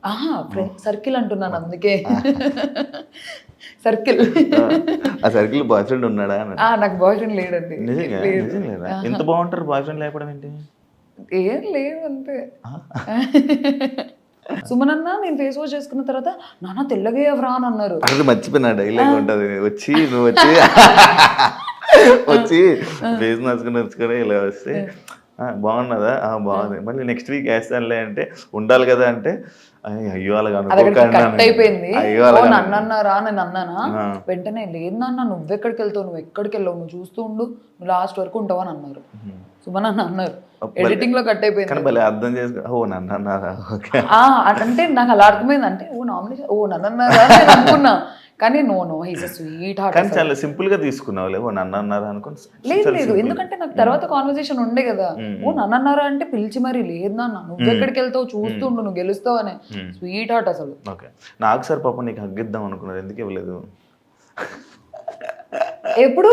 ఆహా friend circle అంటున్నాను అందుకే. సర్కిల్. ఆ సర్కిల్ బాయ్ ఫ్రెండ్ ఉన్నాడా? నాకు బాయ్ ఫ్రెండ్ లేడండి. నిజంగా నిజంగా ఎంత బాగుంటారు బాయ్ ఫ్రెండ్ లేకపోవడం ఏంటి? ఏం లేదు అంతే. సుమన్ అన్న నేను ఫేస్ వాష్ చేసుకున్న తర్వాత నాన్న తెల్లగా ఎవరా అని అన్నారు. అసలు మర్చిపోయినా డైలాగ్ ఉంటుంది, వచ్చి నువ్వు వచ్చి వచ్చి ఫేస్ నచ్చుకుని ఇలా వస్తే బాగున్నదా, బాగుంది, మళ్ళీ నెక్స్ట్ వీక్ వేస్తానులే అంటే ఉండాలి కదా అంటే అయ్యో అలాగా కట్ అయిపోయింది. నన్ను అన్నారా నేను అన్నానా, వెంటనే లేదు నాన్న నువ్వెక్కడికి వెళ్తావు, నువ్వు ఎక్కడికి వెళ్ళావు, నువ్వు చూస్తూ ఉండు, నువ్వు లాస్ట్ వరకు ఉంటావు అని అన్నారు. సుమన్ అన్న అన్నారు. ఎడిటింగ్ లో కట్ అయిపోయింది. అర్థం చేసుకో, ఓ నన్ను అన్నారా అంటే నాకు అలా అర్థమైంది. అంటే ఓ నామినేషన్, ఓ నన్ను అన్నారా నేను అనుకున్నా, కానీ no he's a sweetheart. కానీ చాలా సింపుల్ గా తీసుకున్నావు, ఓ నన్ను అన్నారా అనుకుని. లేదు ఎందుకంటే నాకు తర్వాత కాన్వర్సేషన్ ఉండే కదా, ఓ నన్ను అన్నారా అంటే పిలిచి మరి లేదు నాన్న నువ్వు ఎక్కడికి వెళ్తావు చూస్తుండు నువ్వు గెలుస్తావు అనే స్వీట్ హార్ట్ అసలు. ఓకే నాకు సార్ పాపం నీకు హగ్గిద్దాం అనుకున్నారు, ఎందుకు ఇవ్వలేదు? ఎప్పుడు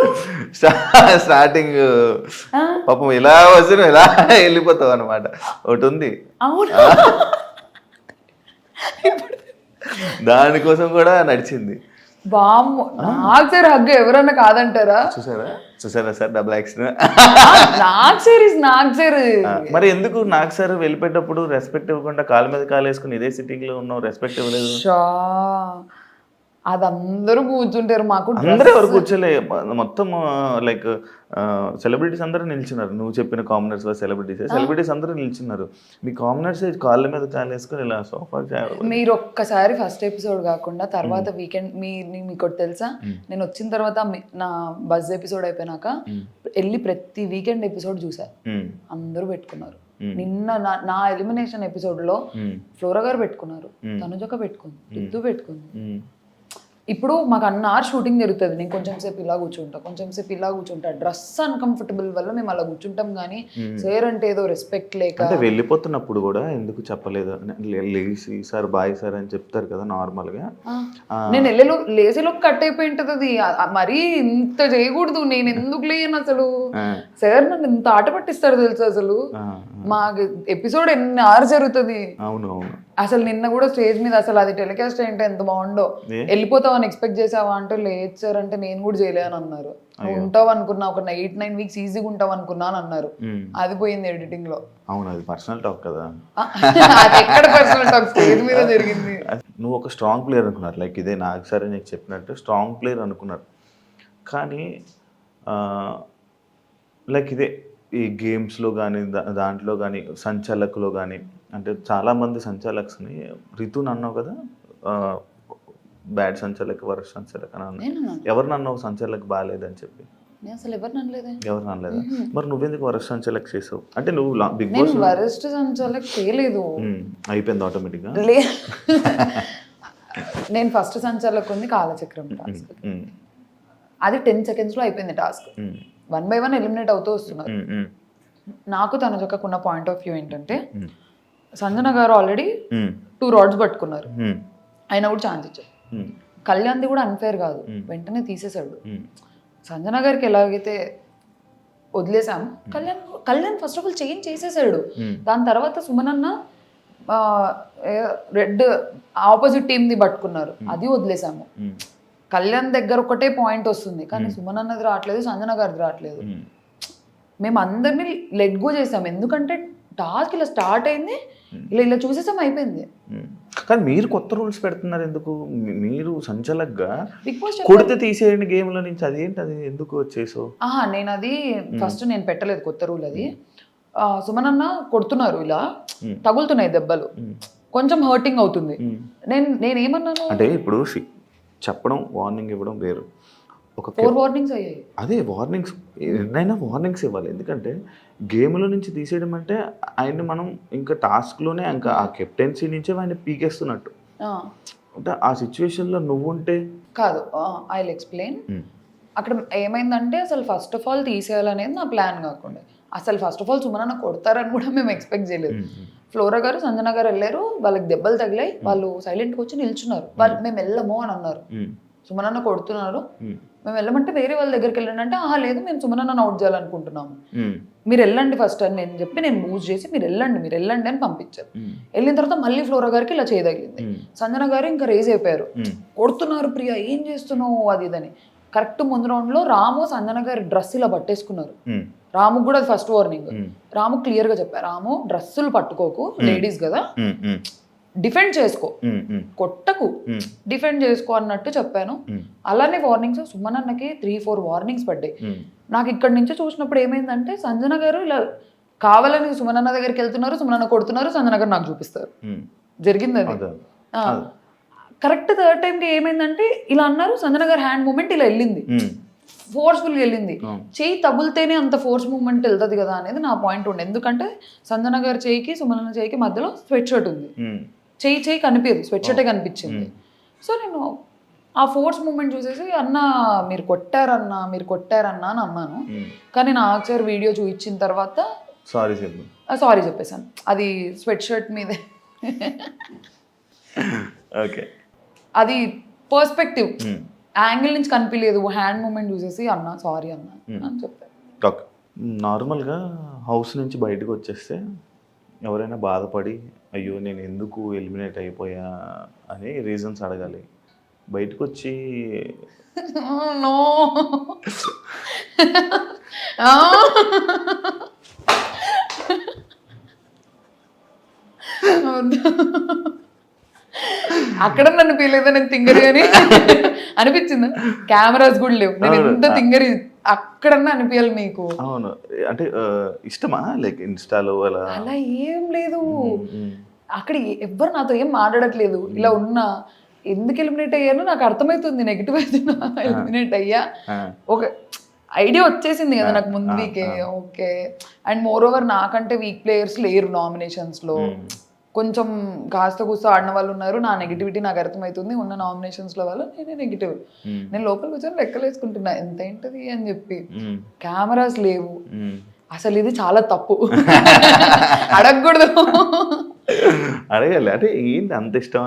స్టార్టింగ్ పాపం ఇలా వచ్చి ఇలా వెళ్ళిపోతావు అనమాట, ఒకటి ఉంది. అవును దానికోసం కూడా నడిచింది. బామ్మ నాకు సార్ హగ్గు ఎవరన్నా కాదంటారా? చూసారా సార్ డబుల్ యాక్షన్. నాకు సార్ మరి ఎందుకు నాకు సార్ వెళ్ళిపోయేటప్పుడు రెస్పెక్ట్ ఇవ్వకుండా కాలు మీద కాలు వేసుకుని ఇదే సిట్టింగ్ లో ఉన్నావు, రెస్పెక్ట్ ఇవ్వలేదు? అది అందరూ కూర్చుంటారు, మాకు అందరూ ఎవరు కూర్చోలే, మొత్తం లైక్ సెలబ్రిటీస్ అందరూ నిల్చున్నారు. నువ్వు చెప్పిన కామనర్స్ సెలబ్రిటీస్ అందరూ నిల్చున్నారు. మీ కామనర్స్ కాళ్ళ మీద కాలు వేసుకుని ఇలా సోఫా. మీరు ఒక్కసారి ఫస్ట్ ఎపిసోడ్ కాకుండా తర్వాత వీకెండ్ మీకు తెలుసా, నేను వచ్చిన తర్వాత నా బజ్ ఎపిసోడ్ అయిపోయినాక వెళ్ళి ప్రతి వీకెండ్ ఎపిసోడ్ చూసా, అందరూ పెట్టుకున్నారు. నిన్న నా ఎలిమినేషన్ ఎపిసోడ్ లో ఫ్లోరా గారు పెట్టుకున్నారు, తనుజక్క పెట్టుకుంది, రితు పెట్టుకుంది. ఇప్పుడు మాకు అన్నారు షూటింగ్ జరుగుతుంది, నేను కొంచెం సేపు ఇలా కూర్చుంటా, కొంచెం సేపు ఇలా కూర్చుంటా, డ్రెస్ అన్కంఫర్టబుల్ వల్ల మేము అలా కూర్చుంటాం. కానీ సార్ అంటే ఏదో రెస్పెక్ట్ లేక. అంటే వెళ్ళిపోతున్నప్పుడు కూడా ఎందుకు చెప్పలేదు, లేసి సార్ బాయ్ సార్ అని చెప్తారు కదా నార్మల్ గా. నేను లేసేలోకి కట్ అయిపోయి ఉంటుంది అది, మరీ ఇంత చేయకూడదు. నేను ఎందుకు లేను అసలు, సార్ నన్ను ఇంత ఆట పట్టిస్తారు తెలుసు అసలు. మాకు ఎపిసోడ్ ఎన్ని అవర్స్ జరుగుతుంది. అవును అవును. అసలు నిన్న కూడా స్టేజ్ మీద అసలు అది టెలికాస్ట్ ఏంటో ఎంత బాగుండో, వెళ్ళిపోతావు అని ఎక్స్పెక్ట్ చేసావా అంటే లేదు సార్ అంటే నేను కూడా చేయలే అని అన్నారు. ఉంటావు అనుకున్నా, ఒక 8-9 వీక్స్ ఈజీగా ఉంటావు అనుకున్నా అని అన్నారు. అది పోయింది ఎడిటింగ్ లో. అవును అది పర్సనల్ టాక్ కదా. అది ఎక్కడ పర్సనల్ టాక్, స్టేజ్ మీద జరిగింది. నువ్వు ఒక స్ట్రాంగ్ ప్లేయర్ అనుకున్నారు, లైక్ ఇదే నాకు సరే నీకు చెప్పినట్టు స్ట్రాంగ్ ప్లేయర్ అనుకున్నారు. కానీ లైక్ ఇదే ఈ గేమ్స్లో కానీ దాంట్లో కానీ సంచాలకులో కానీ, అంటే చాలామంది సంచాలక్స్ని రితుని అన్నావు కదా, బ్యాడ్ సంచాలక్ వరస్ట్ సంచాలక్ అని అన్నా. ఎవరిని అన్నావు సంచాలక్ బాగాలేదని చెప్పి? అసలు ఎవరిని అనలేదా? మరి నువ్వెందుకు వరస్ట్ సంచాలక్ చేసావు? అంటే నువ్వు బిగ్ బాస్ వరస్ట్ సంచాలక్ చేయలేదు, అయిపోయింది ఆటోమేటిక్గా. నేను ఫస్ట్ సంచాలక్ ఉంది కాలచక్రం టాస్క్, అది 10 seconds లో అయిపోయింది టాస్క్. 1 by 1 ఎలిమినేట్ అవుతూ వస్తున్నారు. నాకు తనుజక్కకున్న పాయింట్ ఆఫ్ వ్యూ ఏంటంటే, సంజన గారు ఆల్రెడీ 2 rods పట్టుకున్నారు, అయినా కూడా ఛాన్స్ ఇచ్చారు. కళ్యాణ్ది కూడా అన్ఫేర్ కాదు, వెంటనే తీసేశాడు. సంజన గారికి ఎలాగైతే వదిలేసాం, Kalyan first of all change చేసేసాడు. దాని తర్వాత సుమన్ అన్న రెడ్ ఆపోజిట్ టీమ్ది పట్టుకున్నారు, అది వదిలేసాము. కళ్యాణ్ దగ్గర ఒకటే పాయింట్ వస్తుంది, కానీ సుమన్ అన్నది రావట్లేదు, సంజన గారిది రావట్లేదు. మేము అందరినీ లెట్ గో చేసాం, ఎందుకంటే టాస్క్ ఇలా స్టార్ట్ అయింది, ఇలా చూసేసాం, అయిపోయింది. కానీ మీరు కొత్త రూల్స్ పెడుతున్నారు ఎందుకు? మీరు సంచలక్గా బిగ్ బాస్ కొడితే తీసేయండి గేమ్లో నుంచి, అదేంటి అది ఎందుకు వచ్చేసావు? నేను అది ఫస్ట్ నేను పెట్టలేదు కొత్త రూల్ అది. సుమన్ అన్న కొడుతున్నారు, ఇలా తగులుతున్నాయి దెబ్బలు, కొంచెం హర్టింగ్ అవుతుంది. నేనేమన్నాను అంటే ఇప్పుడు చెప్పడం వార్నింగ్ ఇవ్వడం వేరు, ఒక 4 warnings అయ్యాయి. అదే వార్నింగ్స్, ఎన్నైనా వార్నింగ్స్ ఇవ్వాలి. ఎందుకంటే గేమ్లో నుంచి తీసేయడం అంటే ఆయన్ని మనం ఇంకా టాస్క్లోనే ఇంకా ఆ కెప్టెన్సీ నుంచే ఆయన పీకేస్తున్నట్టు. అంటే ఆ సిచ్యువేషన్లో నువ్వు ఉంటే కాదు. I will explain. అక్కడ ఏమైందంటే అసలు ఫస్ట్ ఆఫ్ ఆల్ తీసేయాలనేది నా ప్లాన్ కాకుండా, అసలు ఫస్ట్ ఆఫ్ ఆల్ సుమనన్న కొడతారని కూడా మేము ఎక్స్పెక్ట్ చేయలేదు. ఫ్లోరా గారు సంజన గారు వెళ్ళారు, వాళ్ళకి దెబ్బలు తగిలాయి, వాళ్ళు సైలెంట్గా వచ్చి నిల్చున్నారు. వాళ్ళు మేము వెళ్ళము అని అన్నారు. సుమనన్న కొడుతున్నారు, మేము వెళ్ళమంటే వేరే వాళ్ళ దగ్గరికి వెళ్ళండి అంటే ఆహా లేదు మేము సుమనన్న అవుట్ చేయాలనుకుంటున్నాము, మీరు వెళ్ళండి ఫస్ట్ అని నేను చెప్పి నేను మూవ్ చేసి మీరు వెళ్ళండి అని పంపించారు. వెళ్ళిన తర్వాత మళ్ళీ ఫ్లోరా గారికి ఇలా చేయదగిలింది. సంజన గారు ఇంకా రేజ్ అయిపోయారు, కొడుతున్నారు ప్రియా ఏం చేస్తున్నావు అది ఇదని. కరెక్ట్ ముందు రౌండ్ లో రాము సంజన గారి డ్రెస్ ఇలా పట్టేసుకున్నారు. రాముకు కూడా అది ఫస్ట్ వార్నింగ్. రాము క్లియర్ గా చెప్పారు, రాము డ్రెస్సులు పట్టుకోకు, లేడీస్ కదా, డిఫెండ్ చేసుకో, కొట్టకు, డిఫెండ్ చేసుకో అన్నట్టు చెప్పాను. అలానే వార్నింగ్స్ సుమనన్నకి 3-4 వార్నింగ్స్ పడ్డాయి. నాకు ఇక్కడ నుంచి చూసినప్పుడు ఏమైందంటే సంజన గారు ఇలా కావాలని సుమనన్న దగ్గరికి వెళ్తున్నారు, సుమనన్న కొడుతున్నారు, సంజన గారు నాకు చూపిస్తారు. జరిగింది అది. కరెక్ట్ థర్డ్ టైంకి ఏమైందంటే ఇలా అన్నారు, సంజన గారు హ్యాండ్ మూమెంట్ ఇలా వెళ్ళింది, ఫోర్స్ఫుల్గా వెళ్ళింది. చెయ్యి తగులితేనే అంత ఫోర్స్ మూమెంట్ వెళ్తుంది కదా అనేది నా పాయింట్ ఉండే. ఎందుకంటే సంజన గారి చేయికి సుమనన్న చేయికి మధ్యలో స్వెట్ షర్ట్ ఉంది, చెయ్యి కనిపించదు, స్వెట్ షర్టే కనిపించింది. సో నేను ఆ ఫోర్స్ మూమెంట్ చూసేసి అన్న మీరు కొట్టారన్నా అని అన్నాను. కానీ నా ఆచార్ వీడియో చూపించిన తర్వాత సారీ చెప్పేశాను. అది స్వెట్ షర్ట్ మీదే, అది పర్స్పెక్టివ్ యాంగిల్ నుంచి కనిపించలేదు, హ్యాండ్ మూమెంట్ చూసేసి అన్న సారీ అన్న అని చెప్పాను. నార్మల్గా హౌస్ నుంచి బయటకు వచ్చేస్తే ఎవరైనా బాధపడి అయ్యో నేను ఎందుకు ఎలిమినేట్ అయిపోయా అని రీజన్స్ అడగాలి. బయటకు వచ్చి నో అక్కడ నన్ను పీలేదా నేను తింగరి అని అనిపించింది. కెమెరాస్ కూడా లేవు, నేను ఎంత తింగరి అక్కడన్నా అనిపించాలి మీకు. అవును, అంటే ఇష్టమా లైక్ ఇన్స్టాలో అలా ఏం లేదు. అక్కడ ఎవ్వరు నాతో ఏం మాట్లాడట్లేదు. ఇలా ఉన్నా ఎందుకు ఎలిమినేట్ అయ్యానో నాకు అర్థమవుతుంది, నెగిటివ్ అవుతున్నా ఎలిమినేట్ అయ్యా ఒక ఐడియా వచ్చేసింది కదా నాకు ముందు వీకే. ఓకే, అండ్ మోర్ ఓవర్ నాకంటే వీక్ ప్లేయర్స్ లేరు నామినేషన్స్లో, కొంచెం కాస్త కూస్త ఆడిన వాళ్ళు ఉన్నారు. నా నెగిటివిటీ నాకు అర్థమవుతుంది, ఉన్న నామినేషన్స్లో వాళ్ళు నేనే నెగిటివ్. నేను లోపలికి వచ్చాను లెక్కలు వేసుకుంటున్నా ఎంత ఏంటది అని చెప్పి. కెమెరాస్ లేవు, అసలు ఇది చాలా తప్పు, అడగకూడదు. అడగాలి. అంటే ఏంటి అంత ఇష్టం?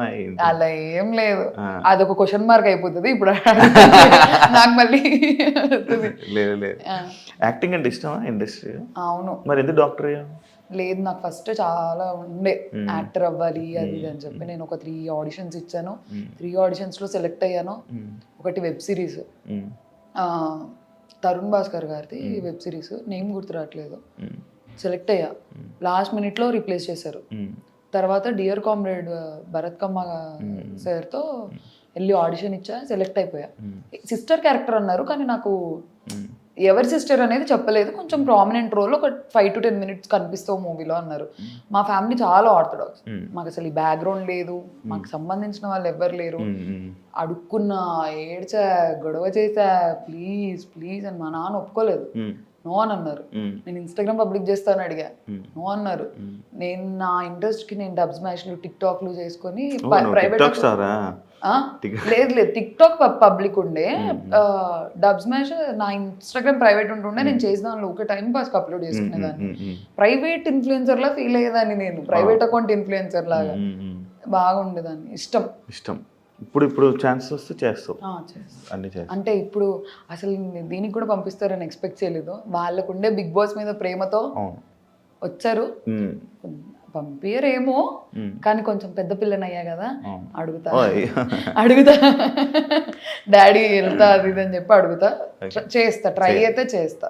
అలా ఏం లేదు, అదొక క్వశ్చన్ మార్క్ అయిపోతుంది ఇప్పుడు నాకు మళ్ళీ. లేదు లేదు, యాక్టింగ్ అంటే ఇష్టమా ఇండస్ట్రీ? అవును. మరి ఎందుకు డాక్టర్? లేదు, నాకు ఫస్ట్ చాలా ఉండే యాక్టర్ అవ్వాలి అది అని చెప్పి. నేను ఒక 3 ఆడిషన్స్ ఇచ్చాను, 3 ఆడిషన్స్లో సెలెక్ట్ అయ్యాను. ఒకటి వెబ్ సిరీస్, తరుణ్ భాస్కర్ గారిది వెబ్ సిరీస్, నేమ్ గుర్తు రావట్లేదు. సెలెక్ట్ అయ్యా, లాస్ట్ మినిట్లో రీప్లేస్ చేశారు. తర్వాత డియర్ కామ్రేడ్ భరత్ కమ్మ సార్తో వెళ్ళి ఆడిషన్ ఇచ్చా, సెలెక్ట్ అయిపోయా. సిస్టర్ క్యారెక్టర్ అన్నారు, కానీ నాకు ఎవరి సిస్టర్ అనేది చెప్పలేదు. కొంచెం ప్రామినెంట్ రోల్, ఒక 5 to 10 minutes కనిపిస్తావు మూవీలో అన్నారు. మా ఫ్యామిలీ చాలా ఆర్థడాక్స్, మాకు అసలు ఈ బ్యాక్గ్రౌండ్ లేదు, మాకు సంబంధించిన వాళ్ళు ఎవ్వరు లేరు. అడుక్కున్నా, ఏడ్చా, గొడవ చేసా, ప్లీజ్ అని. మా నాన్న ఒప్పుకోలేదు, నో అని అన్నారు. నేను ఇన్స్టాగ్రామ్ పబ్లిక్ చేస్తాను అడిగా, నో అన్నారు. నేను నా ఇంట్రెస్ట్ కి నేను డబ్ స్మాష్లు టిక్టాక్లు చేసుకొని ప్రైవేట్, లేదు టిక్టాక్ పబ్లిక్ ఉండే, డబ్ స్మాష్ నా ఇన్స్టాగ్రామ్ ప్రైవేట్ ఉంటుండే. నేను చేసిన దానిలో ఒక టైం పాస్ అప్లోడ్ చేసుకునేదాన్ని. ప్రైవేట్ ఇన్ఫ్లుయెన్సర్ లా ఫీల్ అయ్యేదాన్ని నేను, ప్రైవేట్ అకౌంట్ ఇన్ఫ్లుయెన్సర్ లాగా బాగుండేదాన్ని. ఇష్టం. ఇప్పుడు ఛాన్స్ వస్తే చేస్తావు అన్ని? అంటే ఇప్పుడు అసలు దీనికి కూడా పంపిస్తారని ఎక్స్పెక్ట్ చేయలేదు. వాళ్ళకుండే బిగ్ బాస్ మీద ప్రేమతో వచ్చారు. పంపియరేమో, కానీ కొంచెం పెద్ద పిల్లనయ్యా కదా, అడుగుతా డాడీ వెళ్తా అది ఇది అని చెప్పి అడుగుతా, చేస్తా, ట్రై అయితే చేస్తా.